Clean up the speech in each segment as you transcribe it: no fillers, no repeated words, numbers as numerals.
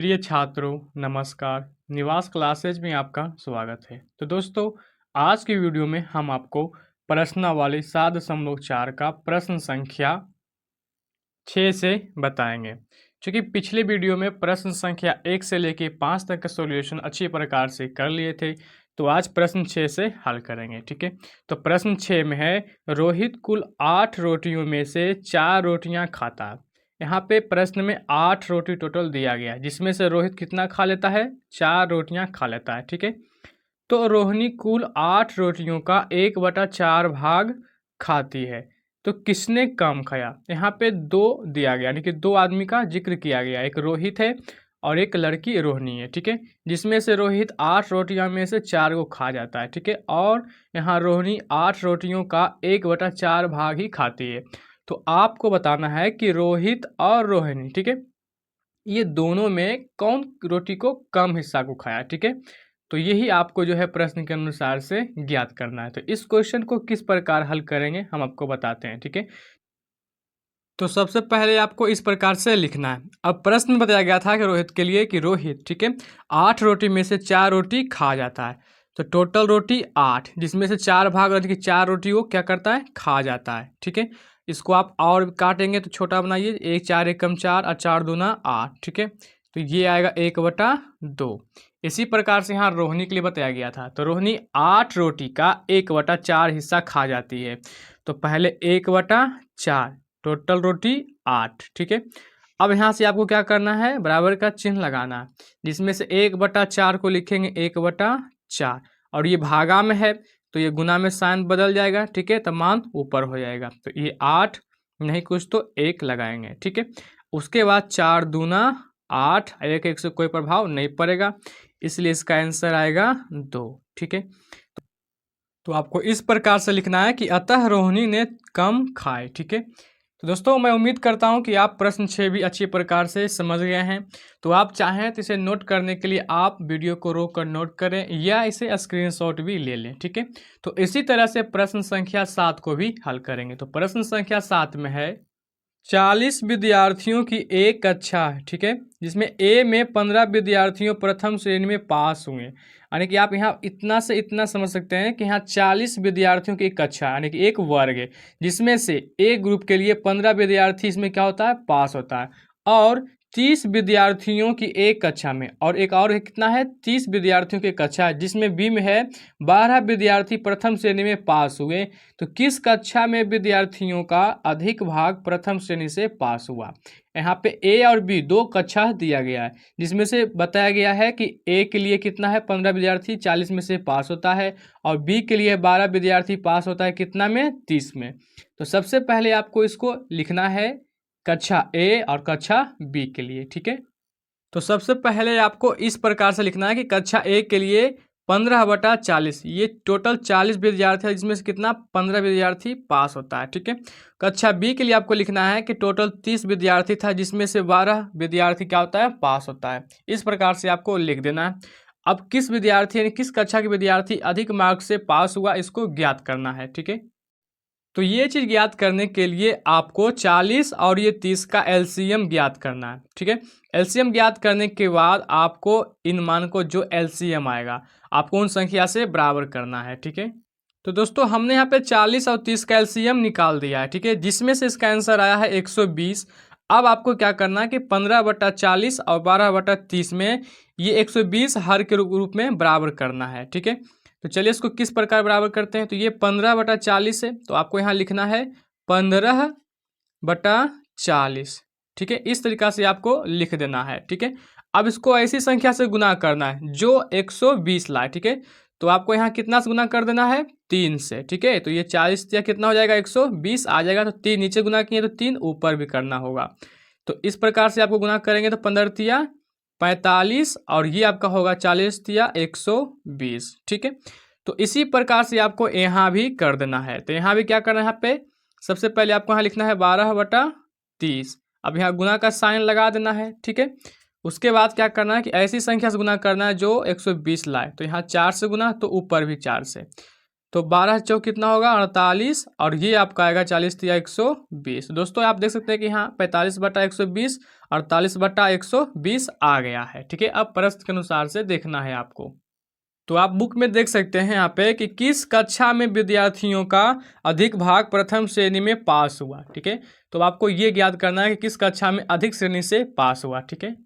प्रिय छात्रों, नमस्कार। निवास क्लासेज में आपका स्वागत है। तो दोस्तों, आज की वीडियो में हम आपको प्रश्नावली 7.4 का प्रश्न संख्या 6 से बताएंगे। क्योंकि पिछले वीडियो में प्रश्न संख्या 1 से लेके 5 तक का सॉल्यूशन अच्छी प्रकार से कर लिए थे, तो आज प्रश्न 6 से हल करेंगे। ठीक है, तो प्रश्न 6 में है, रोहित कुल 8 रोटियों में से 4 रोटियां खाता है। यहाँ पे प्रश्न में 8 रोटी टोटल दिया गया है, जिसमें से रोहित कितना खा लेता है? 4 रोटियां खा लेता है। ठीक है, तो रोहिणी कुल 8 रोटियों का 1/4 भाग खाती है, तो किसने कम खाया? यहाँ पे दो दिया गया, यानी कि दो आदमी का जिक्र किया गया, एक रोहित है और एक लड़की रोहिणी है। ठीक है, जिसमें से रोहित 8 रोटियां में से 4 को खा जाता है। ठीक है, और यहाँ रोहिणी 8 रोटियों का 1/4 भाग ही खाती है। तो आपको बताना है कि रोहित और रोहिणी, ठीक है, ये दोनों में कौन रोटी को कम हिस्सा को खाया। ठीक है, तो यही आपको जो है प्रश्न के अनुसार से ज्ञात करना है। तो इस क्वेश्चन को किस प्रकार हल करेंगे हम आपको बताते हैं। ठीक है, तो सबसे पहले आपको इस प्रकार से लिखना है। अब प्रश्न में बताया गया था कि रोहित के लिए, कि रोहित, ठीक है, 8 रोटी में से 4 रोटी खा जाता है। तो टोटल रोटी 8, जिसमें से 4 भाग रहती है, 4 रोटी वो क्या करता है? खा जाता है। ठीक है, इसको आप और काटेंगे तो छोटा बनाइए, 1 4 एकम 4 और 4 दूना 8। ठीक है, तो ये आएगा 1/2। इसी प्रकार से यहाँ रोहिणी के लिए बताया गया था। तो रोहिणी 8 रोटी का 1/4 हिस्सा खा जाती है। तो पहले 1/4, टोटल रोटी 8। ठीक है, अब यहाँ से आपको क्या करना है? बराबर का चिन्ह लगाना है, जिसमें से 1/4 को लिखेंगे 1/4, और ये भागा में है तो ये गुना में साइन बदल जाएगा। ठीक है, तो मान ऊपर हो जाएगा। तो ये 8 नहीं कुछ तो 1 लगाएंगे। ठीक है, उसके बाद 4 दूना 8, 1 से कोई प्रभाव नहीं पड़ेगा, इसलिए इसका आंसर आएगा 2। ठीक है, तो आपको इस प्रकार से लिखना है कि अतः रोहिणी ने कम खाए। ठीक है, तो दोस्तों, मैं उम्मीद करता हूं कि आप प्रश्न 6 भी अच्छी प्रकार से समझ गए हैं। तो आप चाहें तो इसे नोट करने के लिए आप वीडियो को रोक कर नोट करें, या इसे स्क्रीनशॉट भी ले लें। ठीक है, तो इसी तरह से प्रश्न संख्या 7 को भी हल करेंगे। तो प्रश्न संख्या 7 में है, 40 विद्यार्थियों की एक कक्षा है। ठीक है, जिसमें ए में 15 विद्यार्थियों प्रथम श्रेणी में पास हुए। यानी कि आप यहाँ इतना से इतना समझ सकते हैं कि यहाँ 40 विद्यार्थियों की एक कक्षा, यानी कि एक वर्ग है, जिसमें से एक ग्रुप के लिए 15 विद्यार्थी इसमें क्या होता है? पास होता है। और 30 विद्यार्थियों की एक कक्षा में, और एक और है, कितना है? 30 विद्यार्थियों की कक्षा है, जिसमें बी में है 12 विद्यार्थी प्रथम श्रेणी में पास हुए। तो किस कक्षा में विद्यार्थियों का अधिक भाग प्रथम श्रेणी से पास हुआ? यहाँ पे ए और बी दो कक्षा दिया गया है, जिसमें से बताया गया है कि ए के लिए कितना है? 15 विद्यार्थी 40 में से पास होता है, और बी के लिए 12 विद्यार्थी पास होता है, कितना में? 30 में। तो सबसे पहले आपको इसको लिखना है कक्षा ए और कक्षा बी के लिए। ठीक है, तो सबसे पहले आपको इस प्रकार से लिखना है कि कक्षा ए के लिए 15/40, ये टोटल 40 विद्यार्थी है, जिसमें से कितना? 15 विद्यार्थी पास होता है। ठीक है, कक्षा बी के लिए आपको लिखना है कि टोटल 30 विद्यार्थी था, जिसमें से 12 विद्यार्थी क्या होता है? पास होता है। इस प्रकार से आपको लिख देना है। अब किस विद्यार्थी, यानी किस कक्षा के विद्यार्थी अधिक मार्क्स से पास हुआ, इसको ज्ञात करना है। ठीक है, तो ये चीज़ ज्ञात करने के लिए आपको 40 और ये 30 का एलसीएम ज्ञात करना है। ठीक है, एलसीएम ज्ञात करने के बाद आपको इन मान को, जो एलसीएम आएगा, आपको उन संख्या से बराबर करना है। ठीक है, तो दोस्तों, हमने यहाँ पे 40 और 30 का एलसीएम निकाल दिया है। ठीक है, जिसमें से इसका आंसर आया है 120। अब आपको क्या करना है कि 15/40 और 12/30 में ये 120 हर के रूप में बराबर करना है। ठीक है, तो चलिए इसको किस प्रकार बराबर करते हैं। तो ये 15/40 है, तो आपको यहाँ लिखना है 15/40। ठीक है, इस तरीका से आपको लिख देना है। ठीक है, अब इसको ऐसी संख्या से गुना करना है जो 120 लाए। ठीक है, तो आपको यहाँ कितना से गुना कर देना है? 3 से। ठीक है, तो ये 40 या कितना हो जाएगा? 120 आ जाएगा। तो 3 नीचे गुना किए तो 3 ऊपर भी करना होगा। तो इस प्रकार से आपको गुना करेंगे तो 15 45, और ये आपका होगा 40 या 120। ठीक है, तो इसी प्रकार से आपको यहाँ भी कर देना है। तो यहाँ भी क्या करना है? यहाँ पे सबसे पहले आपको यहाँ लिखना है 12/30। अब यहाँ गुना का साइन लगा देना है। ठीक है, उसके बाद क्या करना है कि ऐसी संख्या से गुना करना है जो 120 लाए। तो यहाँ 4 से गुना, तो ऊपर भी 4 से। तो 12 चौक कितना होगा 48, और ये आपका आएगा 40 या 120। दोस्तों आप देख सकते हैं कि हाँ 45/120, 48/120 आ गया है। ठीक है, अब प्रश्न के अनुसार से देखना है आपको। तो आप बुक में देख सकते हैं यहाँ पे कि किस कक्षा में विद्यार्थियों का अधिक भाग प्रथम श्रेणी में पास हुआ। ठीक है, तो आपको ये ज्ञात करना है कि किस कक्षा में अधिक श्रेणी से पास हुआ। ठीक है,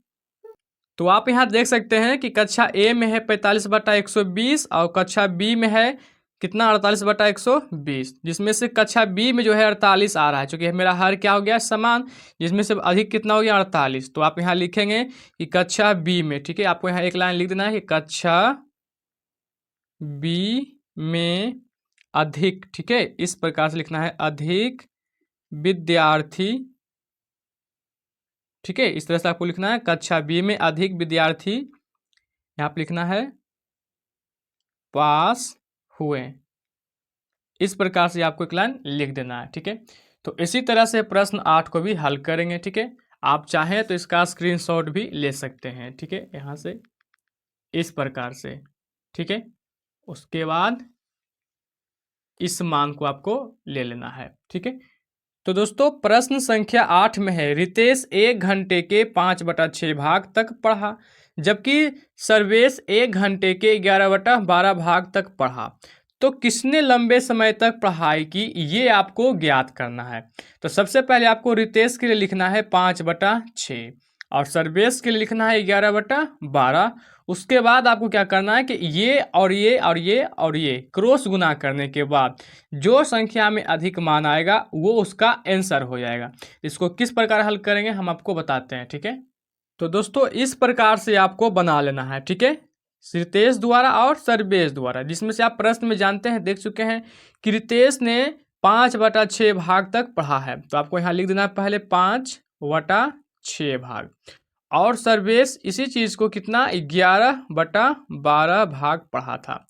तो आप यहाँ देख सकते हैं कि कक्षा ए में है 45/120, और कक्षा बी में है कितना 48/120, जिसमें से कक्षा बी में जो है 48 आ रहा है, क्योंकि मेरा हर क्या हो गया समान, जिसमें से अधिक कितना हो गया 48। तो आप यहाँ लिखेंगे कि कक्षा बी में, ठीक है, आपको यहाँ एक लाइन लिख देना है कि कक्षा बी में अधिक, ठीक है, इस प्रकार से लिखना है अधिक विद्यार्थी। ठीक है, इस तरह से आपको लिखना है कक्षा बी में अधिक विद्यार्थी यहाँ पे लिखना है पास हुए। इस प्रकार से आपको एक लाइन लिख देना है। ठीक है, तो इसी तरह से प्रश्न 8 को भी हल करेंगे। ठीक है, आप चाहें तो इसका स्क्रीनशॉट भी ले सकते हैं। ठीक है, यहाँ से इस प्रकार से। ठीक है, उसके बाद इस मान को आपको ले लेना है। ठीक है, तो दोस्तों प्रश्न संख्या 8 में है रितेश 1 घंटे के 5/6 भाग तक पढ़ा, जबकि सर्वेश 1 घंटे के 11/12 भाग तक पढ़ा। तो किसने लंबे समय तक पढ़ाई की, ये आपको ज्ञात करना है। तो सबसे पहले आपको रितेश के लिए लिखना है 5/6, और सर्वेश के लिए लिखना है 11/12। उसके बाद आपको क्या करना है कि ये और ये और ये और ये क्रॉस गुना करने के बाद जो संख्या में अधिक मान आएगा वो उसका आंसर हो जाएगा। इसको किस प्रकार हल करेंगे हम आपको बताते हैं। ठीक है, तो दोस्तों इस प्रकार से आपको बना लेना है। ठीक है, रितेश द्वारा और सर्वेश द्वारा, जिसमें से आप प्रश्न में जानते हैं देख चुके हैं कि रितेश ने 5/6 भाग तक पढ़ा है। तो आपको यहाँ लिख देना है पहले 5/6 भाग, और सर्वेश इसी चीज को कितना 11/12 भाग पढ़ा था।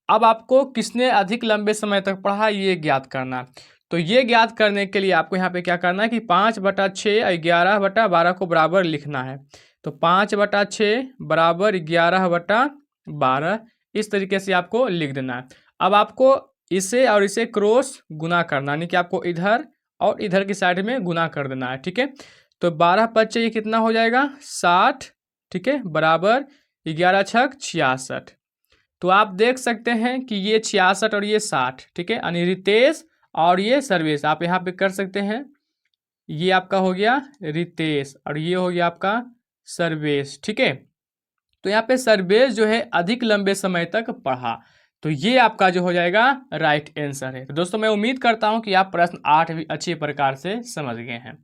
अब आपको किसने अधिक लंबे समय तक पढ़ा ये ज्ञात करना है। तो ये ज्ञात करने के लिए आपको यहाँ पे क्या करना है कि 5/6 और 11/12 को बराबर लिखना है। तो 5/6 बराबर 11/12, इस तरीके से आपको लिख देना है। अब आपको इसे और इसे क्रॉस गुना करना, यानी कि आपको इधर और इधर की साइड में गुना कर देना है। ठीक है, तो 12/5 ये कितना हो जाएगा 60। ठीक है, बराबर 11×6 66। तो आप देख सकते हैं कि ये 66 और ये 60। ठीक है, यानी रितेश और ये सर्वेश, आप यहाँ पे कर सकते हैं, ये आपका हो गया रितेश और ये हो गया आपका सर्वेश। ठीक है, तो यहाँ पे सर्वेश जो है अधिक लंबे समय तक पढ़ा, तो ये आपका जो हो जाएगा राइट आंसर है। तो दोस्तों मैं उम्मीद करता हूँ कि आप प्रश्न 8 भी अच्छी प्रकार से समझ गए हैं।